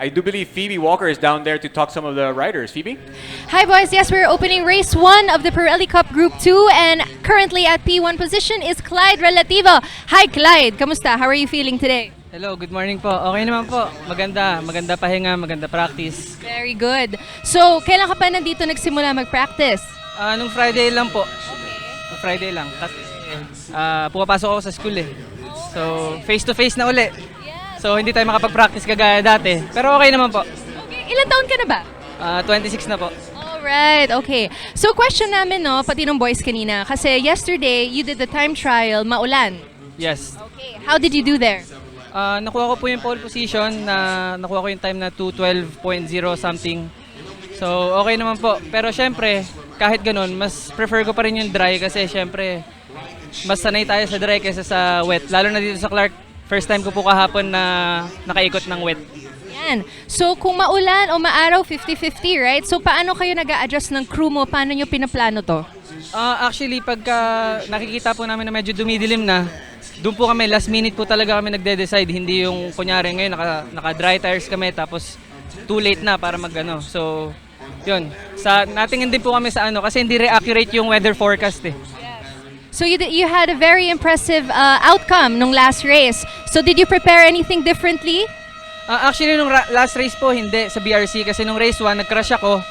I do believe Phoebe Walker is down there to talk some of the riders. Phoebe? Hi boys, yes, we're opening race 1 of the Pirelli Cup Group 2 and currently at P1 position is Clyde Relativa. Hi Clyde, kamusta? How are you feeling today? Hello, good morning po. Okay naman po. Maganda pahinga, maganda practice. Very good. So, kailan ka pa nandito nagsimula mag-practice? Nung Friday lang po. Nung Friday lang. Kasi pumapasok ako sa school eh. So, face-to-face na uli. So, hindi tayo makapag-practice kagaya dati. Pero okay naman po. Okay, ilan taon ka na ba? 26 na po. Alright, okay. So, question namin, no, pati nung boys kanina. Kasi yesterday, you did the time trial, maulan. Yes. Okay, how did you do there? Nakuha ko po yung pole position na nakuha ko yung time na 2:12.0 something. So, okay naman po. Pero syempre, kahit ganun, mas prefer ko pa rin yung dry kasi syempre, mas sanay tayo sa dry kaysa sa wet. Lalo na dito sa Clark, first time ko po kahapon na nakaikot ng wet. Yan. So, kung maulan o maaraw, 50-50, right? So, paano kayo nag-a-adjust ng crew mo? Paano nyo pinaplano to? Actually, pagka nakikita po namin na medyo dumidilim na, doon po kami, last minute po talaga kami nagde-decide. Hindi yung kunyari ngayon, naka-dry tires kami, tapos too late na para mag-ano. So, yun. Natingin din po kami sa ano, kasi hindi accurate yung weather forecast eh. So, you had a very impressive outcome nung last race. So, did you prepare anything differently? Actually, nung last race po, hindi. Sa BRC, kasi nung race 1, nag-crash ako.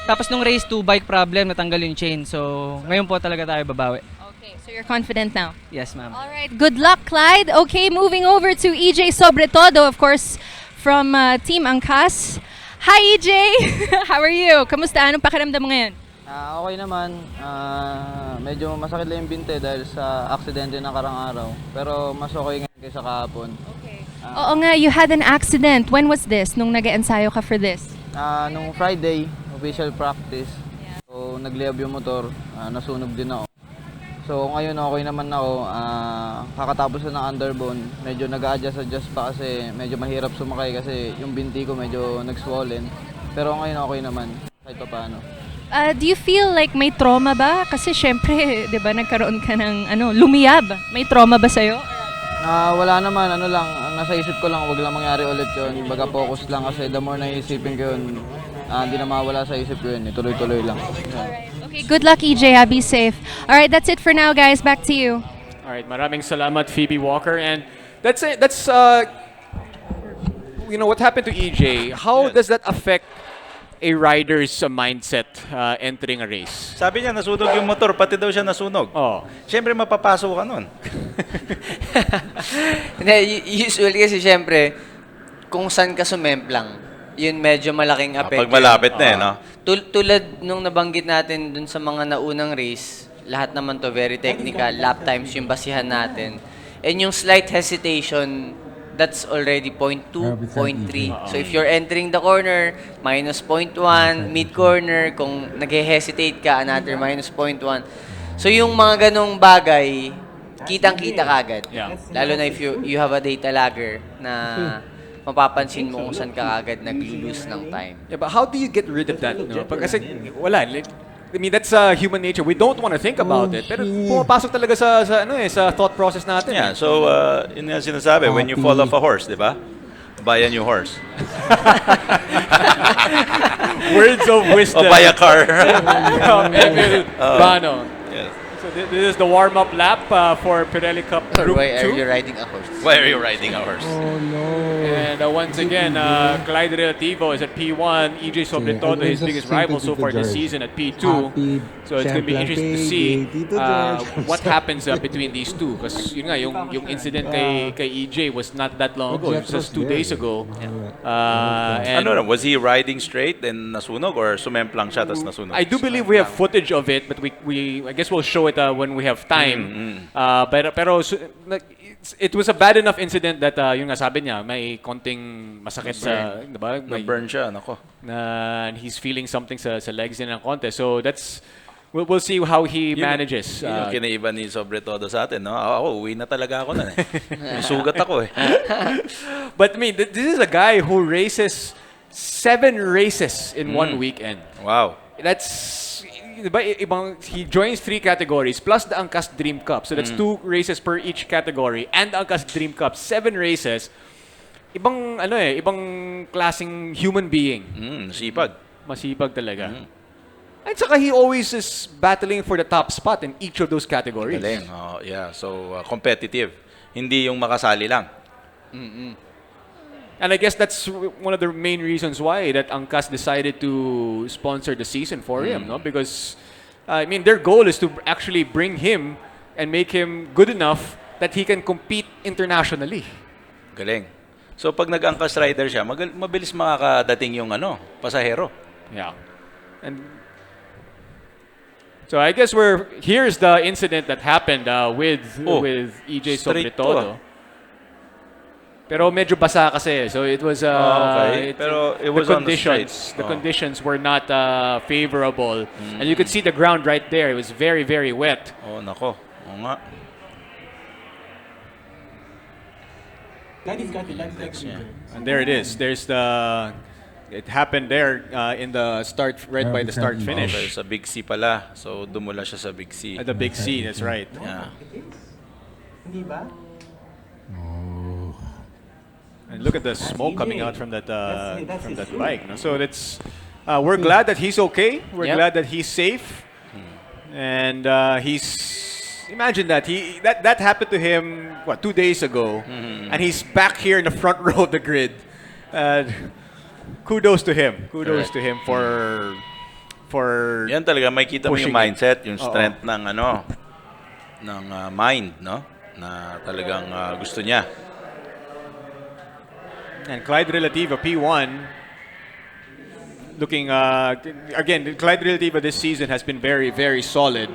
Tapos nung race 2, bike problem, natanggal yung chain. So, ngayon po talaga tayo babawi. Okay, so you're confident now? Yes, ma'am. All right, good luck, Clyde. Okay, moving over to EJ Sobretodo, of course, from Team Angkas. Hi, EJ! How are you? Kamusta? Anong pakiramdam mo ngayon? Okay naman. Medyo masakit lang yung binte dahil sa aksidente na karang araw. Pero mas okay ngayon kaysa kahapon. Okay. Oo nga, you had an accident. When was this? Nung nag-ensayo ka for this? Nung Friday, official practice. So, nagliyab yung motor. Nasunog din ako. So, ngayon okay naman ako. Kakatapos na ng underbone. Medyo nag-a-adjust pa kasi medyo mahirap sumakay kasi yung binti ko medyo nag-swollen. Pero ngayon okay naman. Kahit pa paano. Do you feel like may trauma ba? Kasi syempre, 'di ba, nagkaroon ka ng lumiyab. May trauma ba sa'yo? Wala naman, lang, ang nasa isip ko lang, wag lang mangyari ulit yun. Baga focus lang kasi the more naisipin ko yun, hindi na mawala sa isip ko yun. Tuloy-tuloy lang. Alright. Okay, good luck EJ, be safe. Alright, that's it for now guys, back to you. Alright, maraming salamat Phoebe Walker. And that's it. That's, what happened to EJ, how does that affect a rider's mindset entering a race? Sabi niya, nasunog yung motor, pati daw siya nasunog. Oh. Siyempre, mapapasok ka nun. Usually kasi siyempre, kung saan ka sumemplang, yun medyo malaking apekto. Pag malapit na no? Tulad nung nabanggit natin dun sa mga naunang race, lahat naman to very technical, lap times yung basihan natin. And yung slight hesitation, that's already 0.2, 0.3. So if you're entering the corner, minus 0.1, mid-corner, kung nag-hesitate ka, another minus 0.1. So yung mga ganong bagay, kitang-kita kagad. Yeah. Lalo na if you have a data lagger na mapapansin mo kung saan ka kagad nag-lose ng time. Yeah, but how do you get rid of that? No? Kasi wala. I mean, that's human nature. We don't want to think about it. Pero pumapasok talaga sa thought process natin. Yeah, so, yun nga sinasabi, when you fall off a horse, di ba? Buy a new horse. Words of wisdom. O buy a car. From Emil Bano. Yes. So this is the warm-up lap for Pirelli Cup Or Group why are 2. you riding a horse? Why are you riding a horse? And once again, Clyde Relativo is at P1. EJ Sobretodo, his biggest rival so far this season, at P2. So it's going to be interesting to see what happens between these two. Because yun nga, yung incident kay EJ was not that long ago. It was just 2 days ago. And Was he riding straight and nasunog or sumemplang siya tas nasunog? I do believe we have footage of it, but I guess we'll show it when we have time. Pero it was a bad enough incident that yung nga sabi niya, may konting masakit sa, diba? Na-burn siya, nako. And he's feeling something sa legs niya ng konti. So we'll see how he manages. Yun yung kinaiba ni Sobretodo sa atin, no? Ako, uwi na talaga ako na eh. May sugat ako eh. But I mean, this is a guy who races 7 races in one weekend. Wow. That's, diba, he joins 3 categories plus the Angkas Dream Cup. So that's 2 races per each category. And the Angkas Dream Cup, 7 races. ibang klaseng human being. Sipag. Masipag talaga. At saka he always is battling for the top spot in each of those categories. Galing. Yeah. So, competitive. Hindi yung makasali lang. And I guess that's one of the main reasons why that Angkas decided to sponsor the season for him, no? Because I mean, their goal is to actually bring him and make him good enough that he can compete internationally. Galing. So, pag nag-angkas rider siya, mabilis makakadating yung pasahero. Yeah. And so I guess here's the incident that happened with EJ straight Sobretodo. Pero medyo basa kasi, so it was okay. Pero it was the on the conditions. straight. The conditions were not favorable, and you could see the ground right there. It was very, very wet. Oh, nako. Oo nga. And there it is. There's the. It happened there in the start, right by the start finish. Okay, sa Big C pala. So, dumula siya sa Big C. At the Big C, that's right. Yeah. And look at the smoke coming out from that bike. No? So we're glad that he's okay. We're glad that he's safe, and imagine that that happened to him 2 days ago, and he's back here in the front row of the grid. Kudos to him. Kudos to him for Yan talaga makita mo yung pushing mindset, yung strength ng mind, no? Na talagang gusto niya. And Clyde Relativa P1 looking again, Clyde Relativa this season has been very, very solid.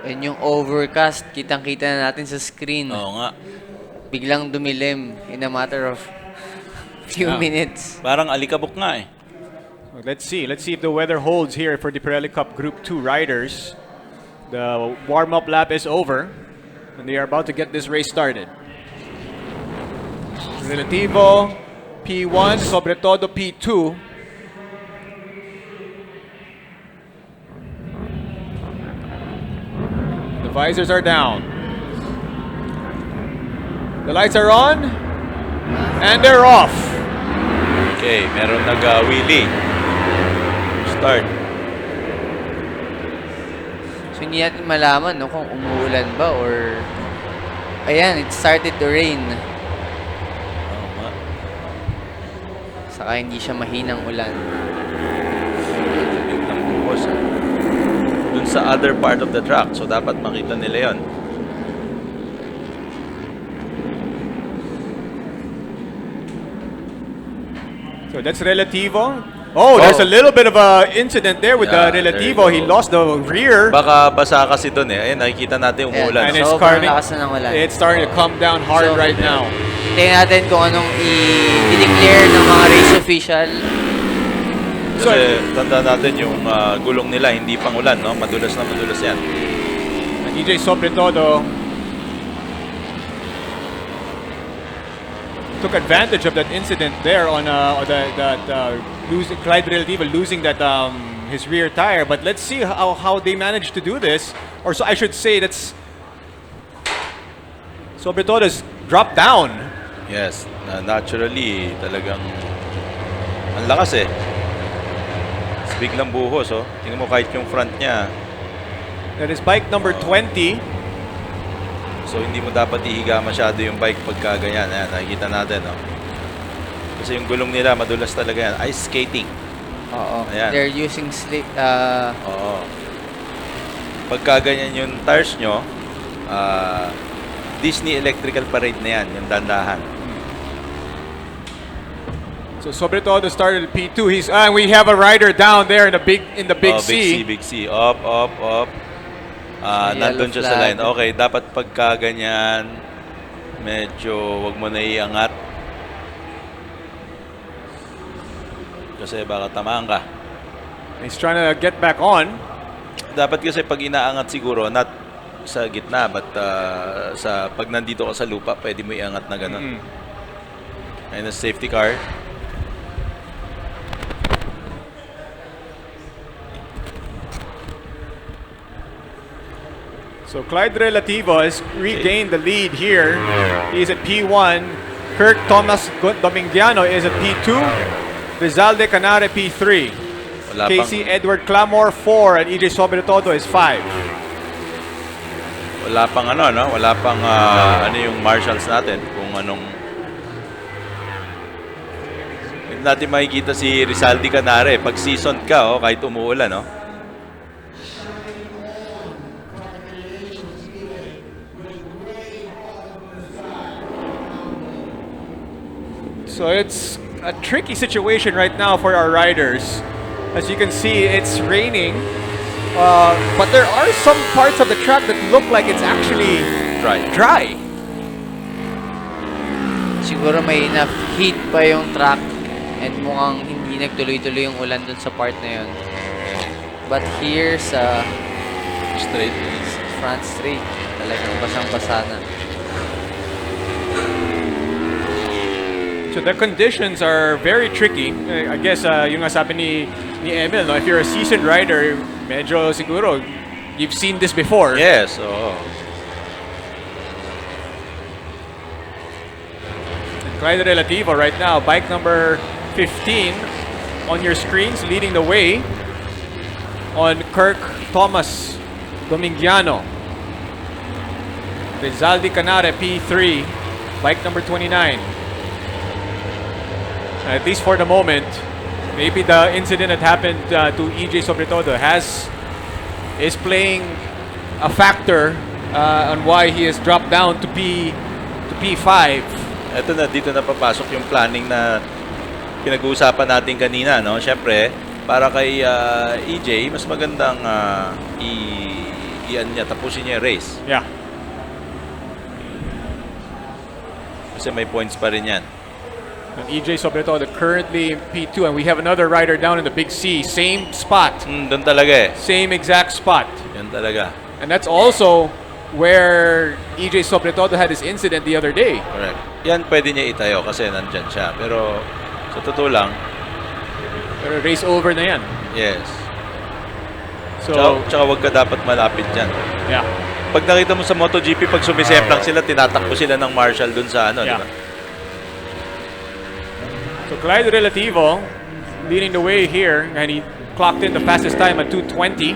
And yung overcast, kitang-kita na natin sa screen. Oo nga. Biglang dumilim in a matter of few minutes. Parang alikabok nga eh. Let's see if the weather holds here for the Pirelli Cup Group 2 riders. The warm-up lap is over, and they are about to get this race started. Relativo P1, Sobretodo P2. The visors are down. The lights are on, and they're off. Okay, meron nag-wheelie. Start. So hindi natin malaman kung umuulan ba or... Ayan, it started to rain. Oo nga. Saka hindi siya mahinang ulan. Tubig ng buhos. Dun sa other part of the track. So, dapat makita nila yon. So that's Relativo. Oh, there's a little bit of a incident there with Yeah, the there you Relativo. He go. lost the rear. Baka basa kasi dun eh. Ayun, nakikita natin umuulan. And it's Sobrang starting, lakas na ng ulan. it's starting to come down hard So, right now. Tingnan natin kung anong i-declare ng mga race official. Kasi tanda natin yung gulong nila, hindi pang ulan, no? Madulas na madulas yan. And EJ Sobretodo took advantage of that incident there on Clyde Relativa losing that his rear tire. But let's see how they managed to do this. Or so I should say that's Sobretodo's dropped down. Yes, naturally, talagang ang lakas eh. Biglang buhos, oh. Tingnan mo kahit yung front niya. That is bike number 20. So, hindi mo dapat ihiga masyado yung bike pagka ganyan. Ayan, nakikita natin, oh. Kasi yung gulong nila, madulas talaga yan. Ice skating. Oo. Ayan. They're using Oo. Pagka ganyan yung tires nyo, Disney Electrical Parade na yan, yung dandahan. So Sobretodo started at P2. We have a rider down there in the big C. Big C. Up. Nandun siya sa flag. line. Okay, dapat pagka ganyan, medyo wag mo na iangat. Kasi baka tamaan ka. He's trying to get back on. Dapat kasi pag inaangat siguro, not sa gitna, but pag nandito ka sa lupa, pwede mo iangat na gano'n. Ayun na safety car. So Clyde Relativo has regained the lead here. He's at P1. Kirk Thomas Domingiano is at P2. Rizalde Canare P3. Wala Casey Edward Clamor 4 and EJ Sobretodo is 5. Wala pang ano, no? Wala pang ano yung marshals natin kung anong hindi natin makikita si Rizalde Canare pag season ka, kahit umuulan, no? So it's a tricky situation right now for our riders. As you can see, it's raining. But there are some parts of the track that look like it's actually dry. Siguro may enough heat pa yung track and mukhang hindi nagtuloy-tuloy yung ulan dun sa part na yun. But here sa front straight, talagang basang-basa na. So the conditions are very tricky. I guess yung nga sabi ni Emil, no? If you're a seasoned rider, medyo siguro you've seen this before. Yes, oo. Clyde Relativa right now, bike number 15 on your screens, leading the way on Kirk Thomas Domingiano. Rizalde Canare P3, bike number 29. At least for the moment, maybe the incident that happened to EJ Sobretodo is playing a factor on why he has dropped down to P5. Ito na, dito na papasok yung planning na pinag-uusapan natin kanina, no? Siyempre, para kay EJ, mas magandang tapusin niya yung race. Yeah. Kasi may points pa rin yan. And EJ Sobretodo currently in P2, and we have another rider down in the Big C. Same spot. Doon talaga eh. Same exact spot. Yan talaga. And that's also where EJ Sobretodo had his incident the other day. Correct. Yan pwede niya itayo kasi nandyan siya. Pero sa totoo lang, Pero race over na yan. yes. So, Tsaka wag ka dapat malapit dyan. yeah. Pag nakita mo sa MotoGP, pag sumisemplang sila, tinatakbo sila ng marshal dun sa ano, Yeah. di ba? So Clyde Relativo leading the way here, and he clocked in the fastest time at 2:20.9.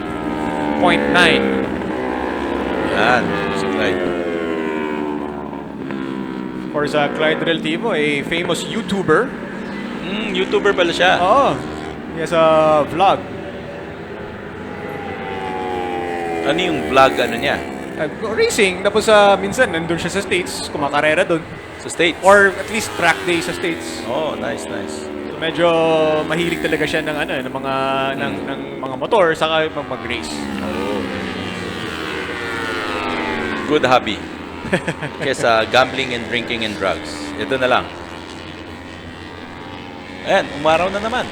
Yan, si Clyde. Of course, Clyde Relativo, a famous YouTuber. YouTuber pala siya. Oh, he has a vlog. Ano yung vlog ano niya? Racing, tapos minsan nandun siya sa States, kumakarera dun. Sa States? Or at least track day sa States. Oh, nice, nice. So medyo mahilig talaga siya ng ano, ng mga motor saka mag-race. Oh. Good hobby. Kesa gambling and drinking and drugs. Ito na lang. Ayan, umaraw na naman.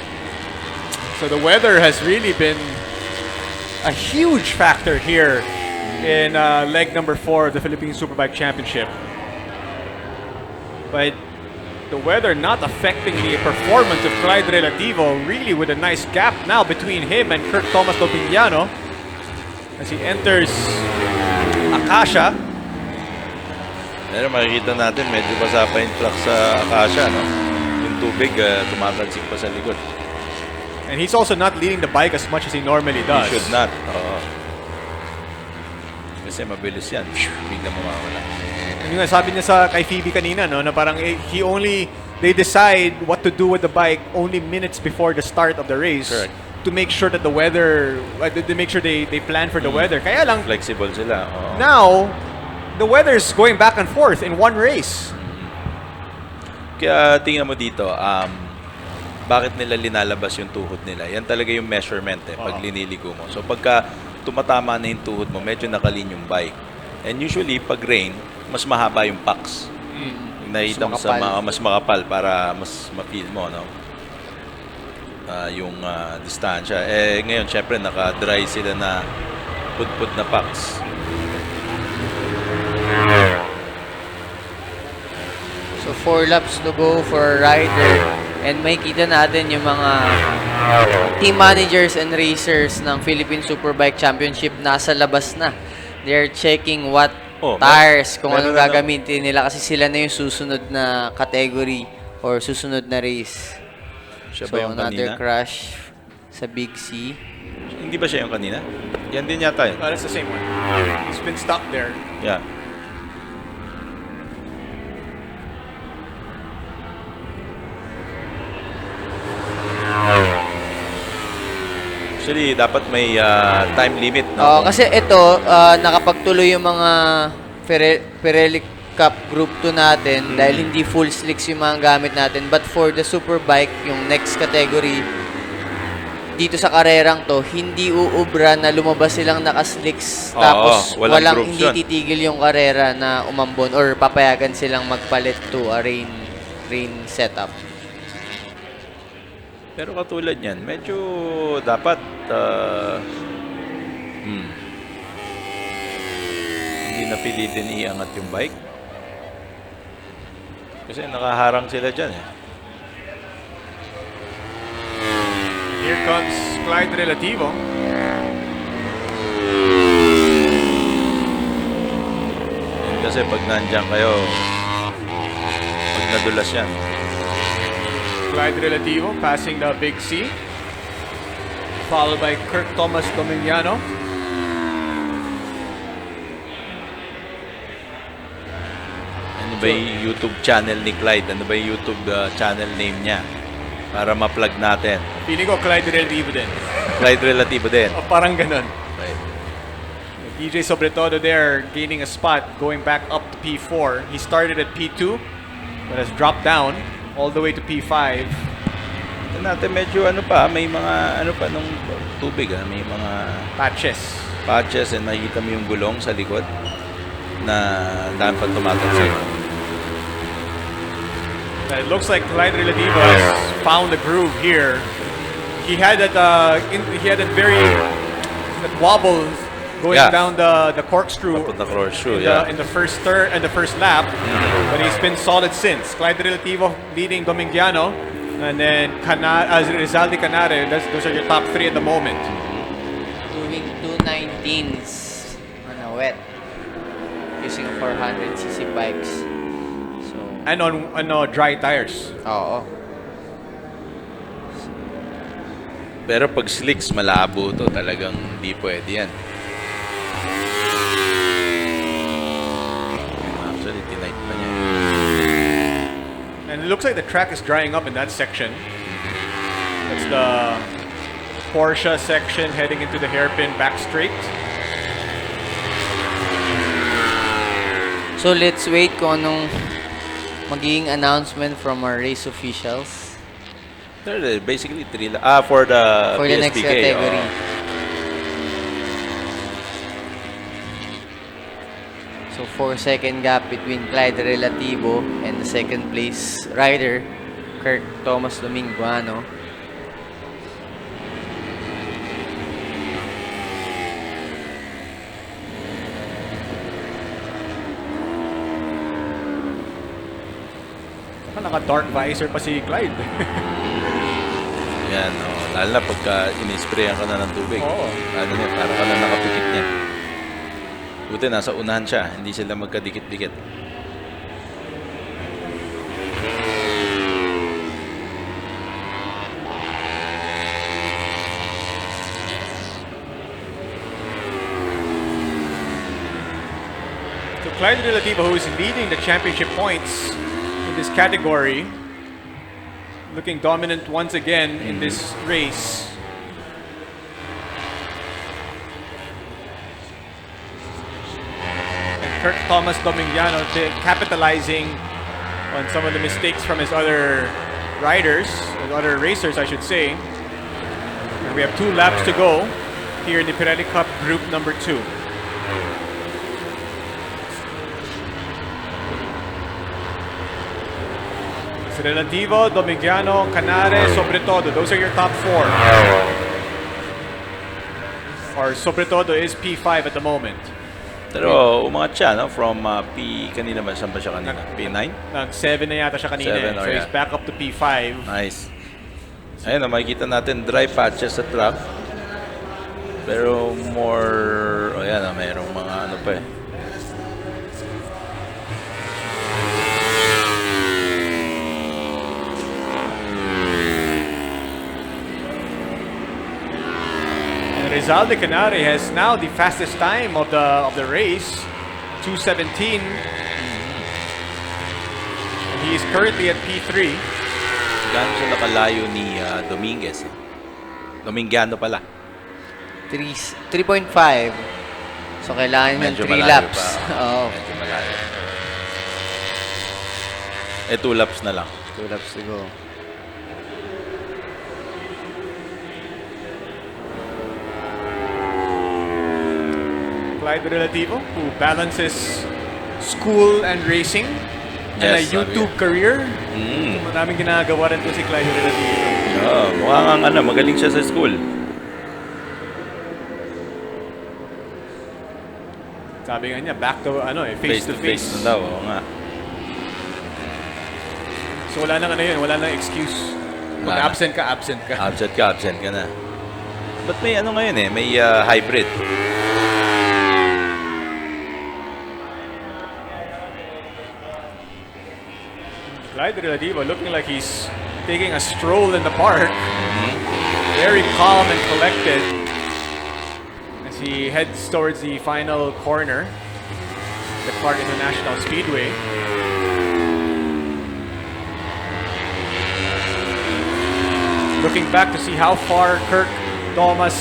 So the weather has really been a huge factor here in leg number 4 of the Philippine Superbike Championship. But the weather not affecting the performance of Clyde Relativo, really with a nice gap now between him and Kirk Thomas Domingiano as he enters Acacia. Pero makikita natin, medyo basa pa yung truck sa Acacia, no? Yung tubig, tumatalsik pa sa likod. And he's also not leading the bike as much as he normally does. He should not. Oo. Kasi mabilis yan. Bigla mawawala. Yung nga sabi niya sa kay Phoebe kanina, no, na parang they decide what to do with the bike only minutes before the start of the race. Correct. To make sure that the weather, they make sure they plan for the weather. Kaya lang, Flexible sila. Oo. now, the weather is going back and forth in one race. Kaya tingnan mo dito, bakit nila linalabas yung tuhod nila? Yan talaga yung measurement pag liniligo mo. So pagka tumatama na yung tuhod mo, medyo nakalin yung bike. And usually, pag rain, mas mahaba yung packs. Nakita mo sa mas makapal para mas ma-feel mo, no? Yung distansya. Ngayon, syempre, naka-dry sila na put-put na packs. So 4 laps to go for a rider. And may kita natin yung mga team managers and racers ng Philippine Superbike Championship nasa labas na. They're checking what Oh, tires, kung meron anong na gagamitin nila kasi sila na yung susunod na category or susunod na race. Siya So, ba yung another kanina? crash sa Big C. Hindi ba siya yung kanina? Yan din yata yun. That's the same one. He's been stuck there. Yeah. Actually, dapat may time limit. Oo, No? kasi ito, nakapagtuloy yung mga Pirelli Cup Group 2 natin dahil hindi full slicks yung mga gamit natin. But for the Superbike, yung next category, dito sa karerang to, hindi uubra na lumabas silang nakaslicks. Oo, Tapos walang walang groups hindi yun. titigil yung karera na umambon or papayagan silang magpalit to a rain setup. Pero katulad yan, medyo dapat hindi napilitin iangat yung bike. Kasi nakaharang sila dyan eh. Here comes Clyde Relativo. Yan kasi pag nandyan kayo, pag nadulas yan. Clyde Relativo passing the Big C. Followed by Kirk Thomas Domignano. Ano ba yung YouTube channel ni Clyde? Ano ba yung YouTube channel name niya? Para ma-plug natin. Feeling ko Clyde Relativo din. Clyde Relativo din. O parang ganun. Right. DJ Sobretodo there gaining a spot going back up to P4. He started at P2 but has dropped down all the way to P5. Ito natin medyo ano pa, may mga ano pa nung tubig may mga patches and makikita mo yung gulong sa likod na daan pa tumatalsik. It looks like Clyde Relativo has found the groove here. He had that very that wobble going down the corkscrew Papunta corkscrew, in the first lap, but he's been solid since. Clyde Relativo leading Domingiano, and then Rizaldi Canare. Those are your top three at the moment. Doing 219s on a wet using 400cc bikes. So, And on dry tires. oo. Pero pag slicks, malabo to. Talagang hindi pwede yan. Actually, tinight pa niya. And it looks like the track is drying up in that section. That's the Porsche section heading into the hairpin back straight. So, let's wait kung anong magiging announcement from our race officials They're basically for the for the next PSPK, category. So, 4-second gap between Clyde Relativo and the second place rider, Kirk Thomas Dominguano. Naka-dark visor pa si Clyde. Yan, lalo na pagka in-sprayan ka na ng tubig. Oo. Ano niya, para ka na nakapikit niya. Buti nasa unahan siya, hindi sila magkadikit-dikit. So Clyde Relativo, who is leading the championship points in this category, looking dominant once again in this race. And Kirk Thomas Domingiano capitalizing on some of the mistakes from his other riders, or other racers, I should say. And we have 2 laps to go here in the Pirelli Cup Group number 2. Relativo, Domingiano, Canare, Sobretodo. Those are your top 4. Or Sobretodo is P5 at the moment. Pero umangat siya, no? From kanina ba? Saan ba siya kanina? P9? Nag-7 na yata siya kanina. 7, So he's back up to P5. Nice. Ayun, makikita natin dry patches sa track. Pero more, mayroong mga ano pa Rizal de Canare has now the fastest time of the race, 2:17. And he is currently at P3. Gano'n siya nakalayo ni Dominguez? Domingiano pala. 3.5. So, kailangan ng Medyo 3 malayo laps. pa. Oo. Medyo malayo. 2 laps na lang. 2 laps to go. Clyde Relativo, who balances school and racing and a Yes, YouTube career. Maraming ginagawa rin to si Clyde Relativo. Mukhang magaling siya sa school. Sabi nga niya, back to face to face. na daw. Oo nga. So wala nang wala nang excuse. Pag Wala na. absent ka, absent ka. Absent ka na. But may ngayon may hybrid. Clyde Relativo looking like he's taking a stroll in the park. Very calm and collected as he heads towards the final corner, the Clark International Speedway. Looking back to see how far Kirk, Thomas,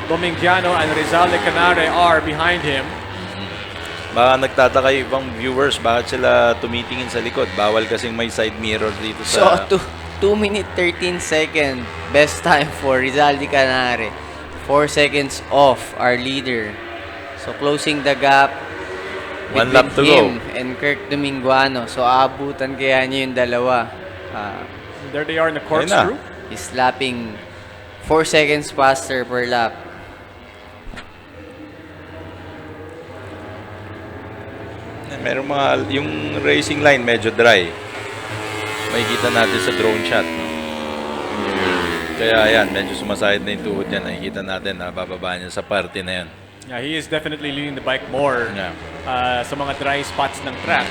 Domingiano, and Rizal de Canare are behind him. Baka nagtataka yung ibang viewers bakit sila tumitingin sa likod. Bawal kasing may side mirror dito So, sa... 2 minute 13 second best time for Rizal de Canare. 4 seconds off our leader. So, closing the gap 1 lap to him go. and Kirk Dominguano. So, aabutan kaya niya yung dalawa. There they are in the Ayun na. corkscrew. He's lapping 4 seconds faster per lap. Meron yung racing line medyo dry. Makikita natin sa drone shot. No? Kaya yan, medyo sumasayad na yung tuhod yan. Nakikita natin na bababa niya sa parte na yan. Yeah, he is definitely leading the bike more Yeah. sa mga dry spots ng track.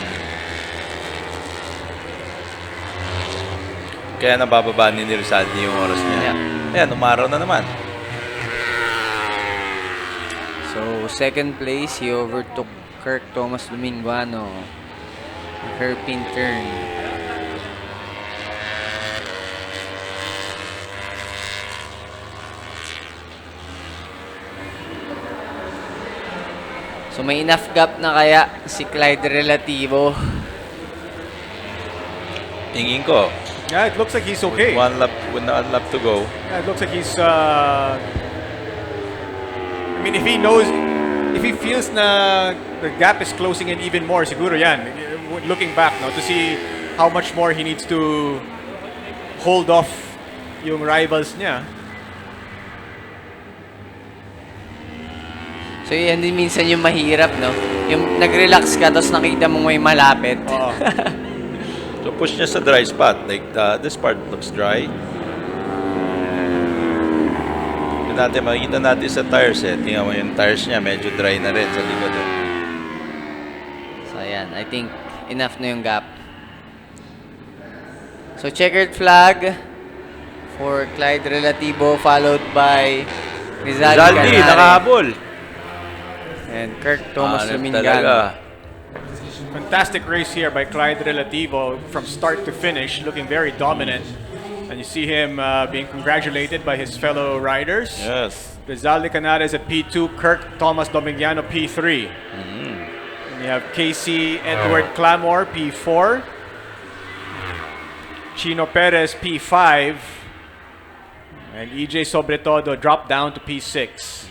Kaya nabababa ni Rizaldi yung oras niya. Ayan, umaraw na naman. So, second place, he overtook Kirk Thomas Dominguano. Hairpin turn. So, may enough gap na kaya si Clyde Relativo. Tingin ko, Yeah, it looks like he's okay. with 1 lap to go. Yeah, it looks like he's. I mean, if he feels na the gap is closing in even more, siguro yan. Looking back, no, to see how much more he needs to hold off yung rivals niya. So, yan din minsan yung mahirap, no? Yung nag-relax ka, tapos nakita mo may malapit. Oo. So push niya sa dry spot. Like this part looks dry. Makikita natin sa tires Tingnan mo yung tires niya, medyo dry na rin sa likod. So, ayan. I think enough na yung gap. So, checkered flag for Clyde Relativo, followed by Rizaldi Canare nakahabol. and Kirk Thomas Hanep Dominguano. talaga. Fantastic race here by Clyde Relativo from start to finish, looking very dominant. And you see him being congratulated by his fellow riders. Yes. Rizal de Canare is at P2, Kirk Thomas Domingiano P3. And you have Casey Edward Clamore P4, Chino Perez P5, and EJ Sobretodo dropped down to P6.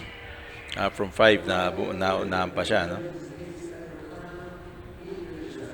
From 5 na unahan pa siya, no?